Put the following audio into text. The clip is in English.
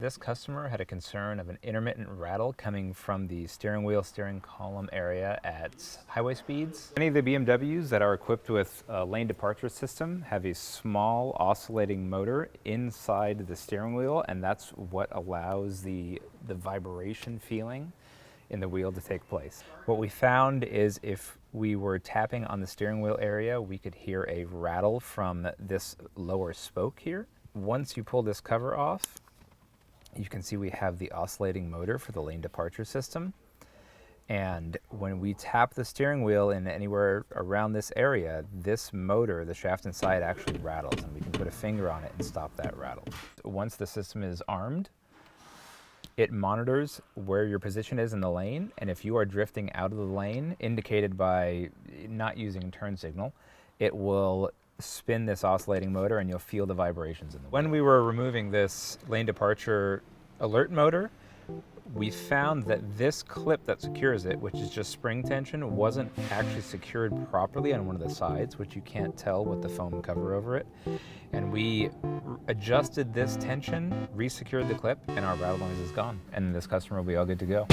This customer had a concern of an intermittent rattle coming from the steering wheel, steering column area at highway speeds. Many of the BMWs that are equipped with a lane departure system have a small oscillating motor inside the steering wheel, and that's what allows the vibration feeling in the wheel to take place. What we found is if we were tapping on the steering wheel area, we could hear a rattle from this lower spoke here. Once you pull this cover off, you can see we have the oscillating motor for the lane departure system. And when we tap the steering wheel in anywhere around this area, this motor, the shaft inside, actually rattles, and we can put a finger on it and stop that rattle. Once the system is armed, it monitors where your position is in the lane, and if you are drifting out of the lane, indicated by not using a turn signal, it will spin this oscillating motor and you'll feel the vibrations in the wheel. When we were removing this lane departure alert motor, we found that this clip that secures it, which is just spring tension, wasn't actually secured properly on one of the sides, which you can't tell with the foam cover over it. And we adjusted this tension, re-secured the clip, and our rattle noise is gone. And this customer will be all good to go.